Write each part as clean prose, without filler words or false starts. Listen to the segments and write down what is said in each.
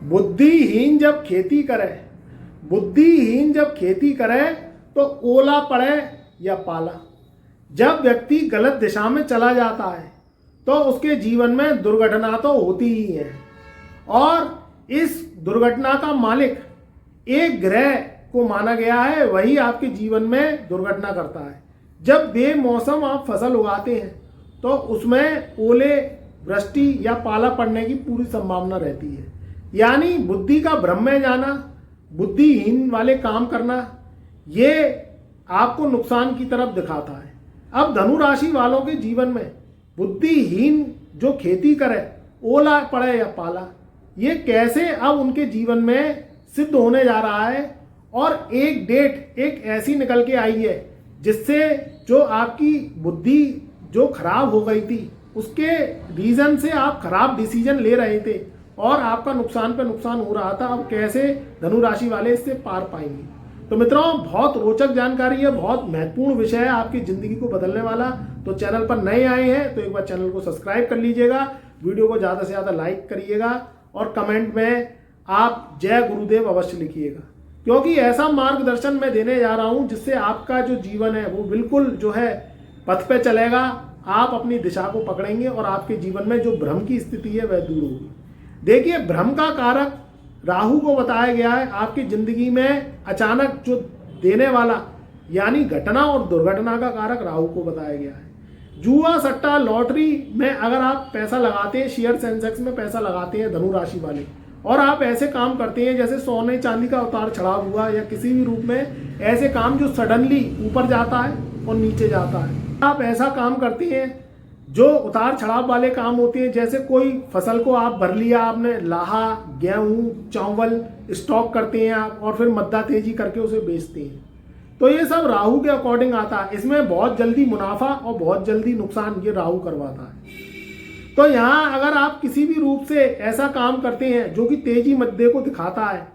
बुद्धिहीन जब खेती करे, बुद्धिहीन जब खेती करे तो ओला पड़े या पाला। जब व्यक्ति गलत दिशा में चला जाता है तो उसके जीवन में दुर्घटना तो होती ही है, और इस दुर्घटना का मालिक एक ग्रह को माना गया है, वही आपके जीवन में दुर्घटना करता है। जब बेमौसम आप फसल उगाते हैं तो उसमें ओले, वृष्टि या पाला पड़ने की पूरी संभावना रहती है। यानी बुद्धि का भ्रम में जाना, बुद्धिहीन वाले काम करना, ये आपको नुकसान की तरफ दिखाता है। अब धनु राशि वालों के जीवन में बुद्धिहीन जो खेती करे, ओला पड़े या पाला, ये कैसे अब उनके जीवन में सिद्ध होने जा रहा है। और एक डेट एक ऐसी निकल के आई है जिससे जो आपकी बुद्धि जो खराब हो गई थी, उसके रीजन से आप खराब डिसीजन ले रहे थे और आपका नुकसान पे नुकसान हो रहा था। अब कैसे धनु राशि वाले इससे पार पाएंगे। तो मित्रों, बहुत रोचक जानकारी है, बहुत महत्वपूर्ण विषय है, आपकी जिंदगी को बदलने वाला। तो चैनल पर नए आए हैं तो एक बार चैनल को सब्सक्राइब कर लीजिएगा, वीडियो को ज़्यादा से ज़्यादा लाइक करिएगा और कमेंट में आप जय गुरुदेव अवश्य लिखिएगा, क्योंकि ऐसा मार्गदर्शन मैं देने जा रहा हूं जिससे आपका जो जीवन है वो बिल्कुल जो है पथ पे चलेगा। आप अपनी दिशा को पकड़ेंगे और आपके जीवन में जो भ्रम की स्थिति है वह दूर होगी। देखिए, भ्रम का कारक राहु को बताया गया है। आपकी जिंदगी में अचानक जो देने वाला यानी घटना और दुर्घटना का कारक राहु को बताया गया है। जुआ, सट्टा, लॉटरी में अगर आप पैसा लगाते हैं, शेयर सेंसेक्स में पैसा लगाते हैं धनु राशि वाले, और आप ऐसे काम करते हैं जैसे सोने चांदी का उतार चढ़ाव हुआ या किसी भी रूप में ऐसे काम जो सडनली ऊपर जाता है और नीचे जाता है, आप ऐसा काम करते हैं जो उतार चढ़ाव वाले काम होते हैं, जैसे कोई फसल को आप भर लिया, आपने लाहा, गेहूं, चावल स्टॉक करते हैं आप और फिर मद्दा तेजी करके उसे बेचते हैं, तो ये सब राहु के अकॉर्डिंग आता है। इसमें बहुत जल्दी मुनाफा और बहुत जल्दी नुकसान ये राहु करवाता है। तो यहाँ अगर आप किसी भी रूप से ऐसा काम करते हैं जो कि तेजी मद्दे को दिखाता है,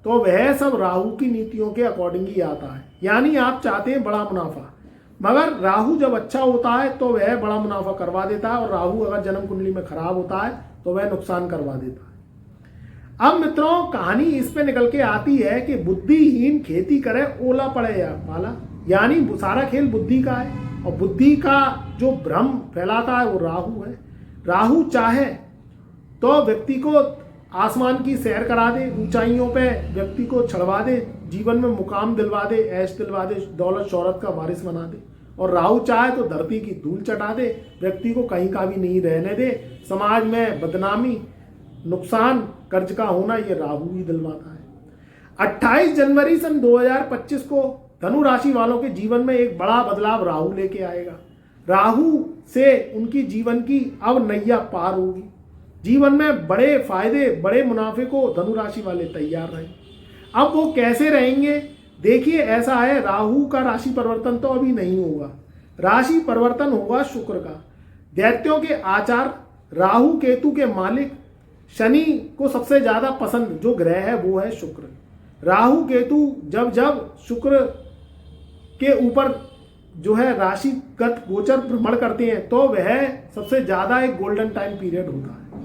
तो वह सब राहु की नीतियों के अकॉर्डिंग ही आता है। यानी आप चाहते हैं बड़ा मुनाफा, मगर राहु जब अच्छा होता है तो वह बड़ा मुनाफा करवा देता है, और राहु अगर जन्म कुंडली में खराब होता है तो वह नुकसान करवा देता है। अब मित्रों, कहानी इस पे निकल के आती है कि बुद्धिहीन खेती करे, ओला पड़े या पाला। यानी सारा खेल बुद्धि का है, और बुद्धि का जो भ्रम फैलाता है वो राहु है। राहु चाहे तो व्यक्ति को आसमान की सैर करा दे, ऊंचाइयों पे व्यक्ति को चढ़वा दे, जीवन में मुकाम दिलवा दे, ऐश दिलवा दे, दौलत शौहरत का वारिस बना दे। और राहु चाहे तो धरती की धूल चटा दे, व्यक्ति को कहीं का भी नहीं रहने दे, समाज में बदनामी, नुकसान, कर्ज का होना, ये राहु ही दिलवाता है। 28 जनवरी सन 2025 को धनु राशि वालों के जीवन में एक बड़ा बदलाव राहु लेके आएगा। राहु से उनकी जीवन की अब नैया पार होगी। जीवन में बड़े फायदे, बड़े मुनाफे को धनु राशि वाले तैयार रहें। अब वो कैसे रहेंगे, देखिए, ऐसा है, राहु का राशि परिवर्तन तो अभी नहीं होगा, राशि परिवर्तन होगा शुक्र का। दैत्यों के आचार, राहु केतु के मालिक, शनि को सबसे ज्यादा पसंद जो ग्रह है वो है शुक्र। राहु केतु जब जब शुक्र के ऊपर जो है राशिगत गोचर भ्रमण करते हैं तो वह सबसे ज्यादा एक गोल्डन टाइम पीरियड होता है।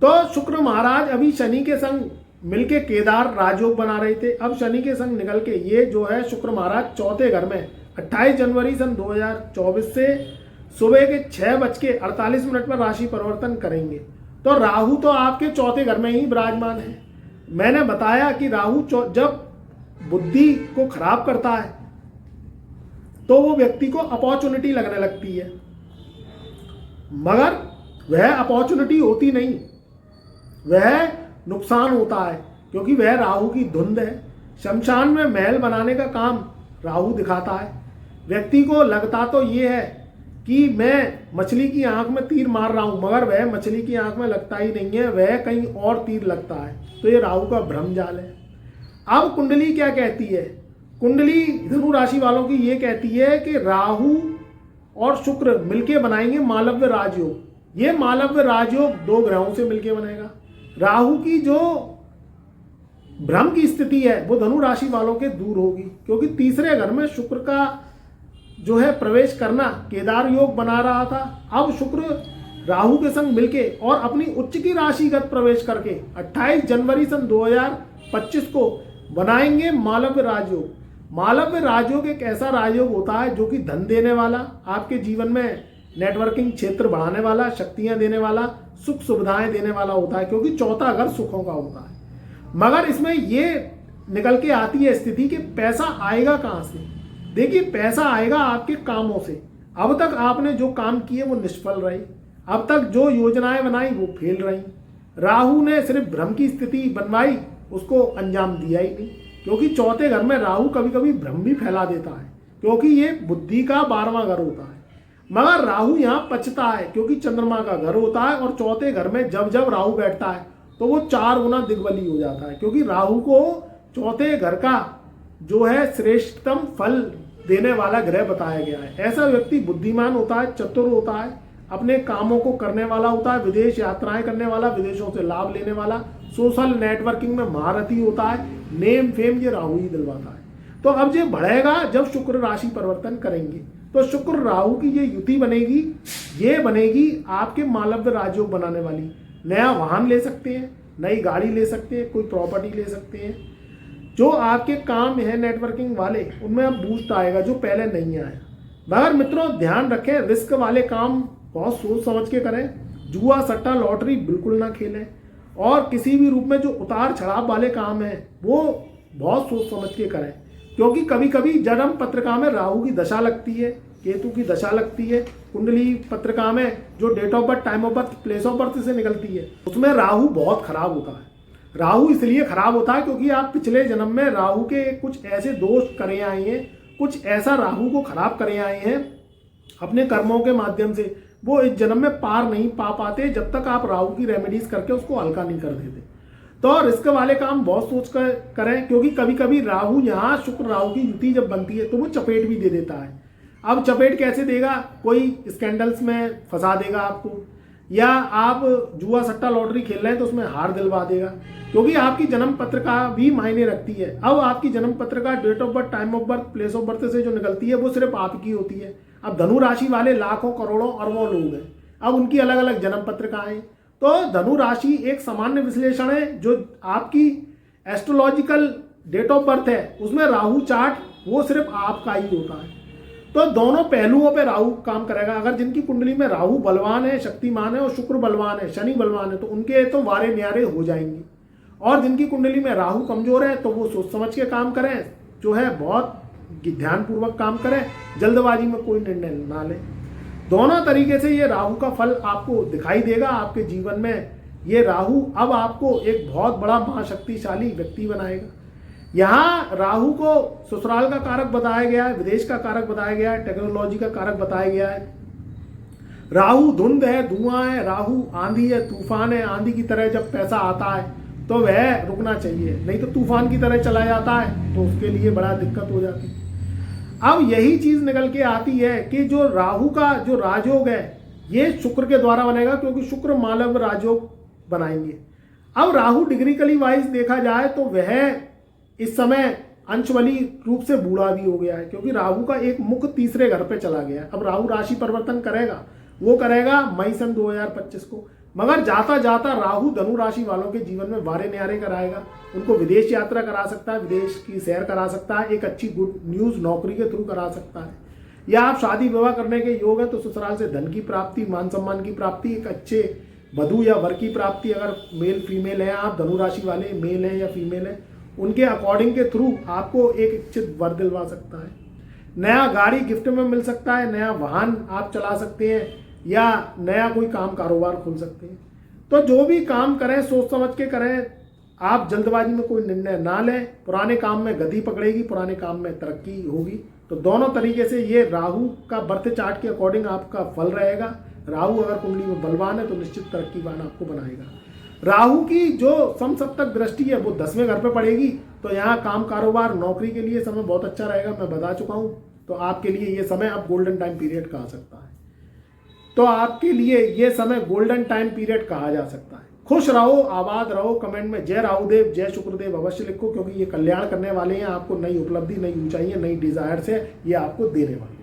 तो शुक्र महाराज अभी शनि के संग मिलके केदार राजयोग बना रहे थे। अब शनि के संग निकल के ये जो है शुक्र महाराज चौथे घर में 28 जनवरी सन 2024 से सुबह के 6:48 पर राशि परिवर्तन करेंगे। तो राहु तो आपके चौथे घर में ही विराजमान है। मैंने बताया कि राहु जब बुद्धि को खराब करता है तो वो व्यक्ति को अपॉर्चुनिटी लगने लगती है, मगर वह अपॉर्चुनिटी होती नहीं, वह नुकसान होता है, क्योंकि वह राहु की धुंध है। शमशान में महल बनाने का काम राहु दिखाता है। व्यक्ति को लगता तो ये है कि मैं मछली की आंख में तीर मार रहा हूं, मगर वह मछली की आंख में लगता ही नहीं है, वह कहीं और तीर लगता है। तो ये राहु का भ्रम जाल है। अब कुंडली क्या कहती है, कुंडली धनु राशि वालों की ये कहती है कि राहु और शुक्र मिलके बनाएंगे मालव्य राजयोग। ये मालव्य राजयोग 2 ग्रहों से मिलके बनेगा। राहु की जो भ्रम की स्थिति है वो धनु राशि वालों के दूर होगी, क्योंकि तीसरे घर में शुक्र का जो है प्रवेश करना केदार योग बना रहा था। अब शुक्र राहु के संग मिलके और अपनी उच्च की राशिगत प्रवेश करके 28 जनवरी सन 2025 को बनाएंगे मालव्य राजयोग। मालव्य राजयोग एक ऐसा राजयोग होता है जो कि धन देने वाला, आपके जीवन में नेटवर्किंग क्षेत्र बढ़ाने वाला, शक्तियां देने वाला, सुख सुविधाएं देने वाला होता है, क्योंकि चौथा घर सुखों का होता है। मगर इसमें ये निकल के आती है स्थिति कि पैसा आएगा कहाँ से। देखिए, पैसा आएगा आपके कामों से। अब तक आपने जो काम किए वो निष्फल रहे, अब तक जो योजनाएं बनाई वो फेल रही। राहु ने सिर्फ भ्रम की स्थिति बनवाई, उसको अंजाम दिया ही नहीं, क्योंकि चौथे घर में राहु कभी कभी भ्रम भी फैला देता है, क्योंकि ये बुद्धि का 12वां घर होता है। मगर राहु यहाँ पचता है, क्योंकि चंद्रमा का घर होता है, और चौथे घर में जब जब राहु बैठता है तो वो 4 गुना दिग्बली हो जाता है, क्योंकि राहु को चौथे घर का जो है श्रेष्ठतम फल देने वाला ग्रह बताया गया है। ऐसा व्यक्ति बुद्धिमान होता है, चतुर होता है, अपने कामों को करने वाला होता है, विदेश यात्राएं करने वाला, विदेशों से लाभ लेने वाला, सोशल नेटवर्किंग में महारथी होता है, नेम फेम ये राहु ही दिलवाता है। तो अब ये बढ़ेगा जब शुक्र राशि परिवर्तन करेंगे, तो शुक्र राहु की ये युति बनेगी, ये बनेगी आपके मालव्य राजयोग बनाने वाली। नया वाहन ले सकते हैं, नई गाड़ी ले सकते हैं, कोई प्रॉपर्टी ले सकते हैं। जो आपके काम है नेटवर्किंग वाले, उनमें अब बूस्ट आएगा जो पहले नहीं आया। मगर मित्रों ध्यान रखें, रिस्क वाले काम बहुत सोच समझ के करें। जुआ सट्टा लॉटरी बिल्कुल ना खेलें, और किसी भी रूप में जो उतार चढ़ाव वाले काम हैं वो बहुत सोच समझ के करें, क्योंकि कभी कभी जन्म पत्रिका में राहु की दशा लगती है, केतु की दशा लगती है, कुंडली पत्रिका में जो date of birth, time of birth, place of birth से निकलती है, उसमें राहु बहुत खराब होता है। राहु इसलिए खराब होता है क्योंकि आप पिछले जन्म में राहु के कुछ ऐसे दोष करे आए हैं, कुछ ऐसा राहु को खराब करे आए हैं अपने कर्मों के माध्यम से, वो इस जन्म में पार नहीं पा पाते जब तक आप राहु की रेमेडीज करके उसको हल्का नहीं कर देते। तो रिस्क वाले काम बहुत सोच कर करें, क्योंकि कभी कभी राहु यहाँ शुक्र राहु की युति जब बनती है तो वो चपेट भी दे देता है। अब चपेट कैसे देगा, कोई स्कैंडल्स में फंसा देगा आपको, या आप जुआ सट्टा लॉटरी खेल रहे हैं तो उसमें हार दिलवा देगा, क्योंकि आपकी जन्म पत्रिका भी मायने रखती है। अब आपकी जन्म पत्रिका date of birth, time of birth, place of birth से जो निकलती है वो सिर्फ आपकी होती है। अब धनु राशि वाले लाखों करोड़ों अरबों लोग हैं, अब उनकी अलग अलग जन्म पत्रिकाएं। तो धनु राशि एक सामान्य विश्लेषण है, जो आपकी एस्ट्रोलॉजिकल डेट ऑफ बर्थ है उसमें राहु चार्ट वो सिर्फ आपका ही होता है। तो दोनों पहलुओं पे राहु काम करेगा। अगर जिनकी कुंडली में राहु बलवान है, शक्तिमान है, और शुक्र बलवान है, शनि बलवान है, तो उनके तो वारे न्यारे हो जाएंगे। और जिनकी कुंडली में राहु कमजोर है तो वो सोच समझ के काम करें, जो है बहुत ध्यानपूर्वक काम करें, जल्दबाजी में कोई निर्णय ना लें। दोनों तरीके से ये राहु का फल आपको दिखाई देगा आपके जीवन में। ये राहु अब आपको एक बहुत बड़ा महाशक्तिशाली व्यक्ति बनाएगा। यहाँ राहु को ससुराल का कारक बताया गया है, विदेश का कारक बताया गया है, टेक्नोलॉजी का कारक बताया गया है। राहु धुंध है, धुआं है, राहु आंधी है, तूफान है। आंधी की तरह जब पैसा आता है तो वह रुकना चाहिए, नहीं तो तूफान की तरह चला जाता है तो उसके लिए बड़ा दिक्कत हो जाती है। अब यही चीज निकल के आती है कि जो राहु का जो राजयोग है ये शुक्र के द्वारा बनेगा, क्योंकि शुक्र मालव राजयोग बनाएंगे। अब राहु डिग्रिकली वाइज देखा जाए तो वह इस समय अंशवली रूप से बूढ़ा भी हो गया है, क्योंकि राहु का एक मुख तीसरे घर पे चला गया है। अब राहु राशि परिवर्तन करेगा, वो करेगा मई सन 2025 को। मगर जाता जाता राहु धनु राशि वालों के जीवन में वारे न्यारे कराएगा, उनको विदेश यात्रा करा सकता है, विदेश की सैर करा सकता है, एक अच्छी गुड न्यूज नौकरी के थ्रू करा सकता है, या आप शादी विवाह करने के योग है तो ससुराल से धन की प्राप्ति, मान सम्मान की प्राप्ति, एक अच्छे वधू या वर की प्राप्ति। अगर मेल फीमेल है, आप धनु राशि वाले मेल हैं या फीमेल हैं, उनके अकॉर्डिंग के थ्रू आपको एक इच्छित वर दिलवा सकता है। नया गाड़ी गिफ्ट में मिल सकता है, नया वाहन आप चला सकते हैं, या नया कोई काम कारोबार खोल सकते हैं। तो जो भी काम करें सोच समझ के करें, आप जल्दबाजी में कोई निर्णय ना लें। पुराने काम में गति पकड़ेगी, पुराने काम में तरक्की होगी। तो दोनों तरीके से ये राहु का बर्थ चार्ट के अकॉर्डिंग आपका फल रहेगा। राहु अगर कुंडली में बलवान है तो निश्चित तरक्कीवान आपको बनाएगा। राहु की जो समसप्तक दृष्टि है वो 10वें घर पे पड़ेगी, तो यहाँ काम कारोबार नौकरी के लिए समय बहुत अच्छा रहेगा, मैं बता चुका हूँ। तो आपके लिए ये समय अब गोल्डन टाइम पीरियड कहा सकता है। तो आपके लिए ये समय गोल्डन टाइम पीरियड कहा जा सकता है। खुश रहो, आबाद रहो। कमेंट में जय राहुदेव, जय शुक्रदेव अवश्य लिखो, क्योंकि ये कल्याण करने वाले हैं। आपको नई उपलब्धि, नई ऊंचाइयां, नई डिजायर्स है ये आपको देने वाले हैं।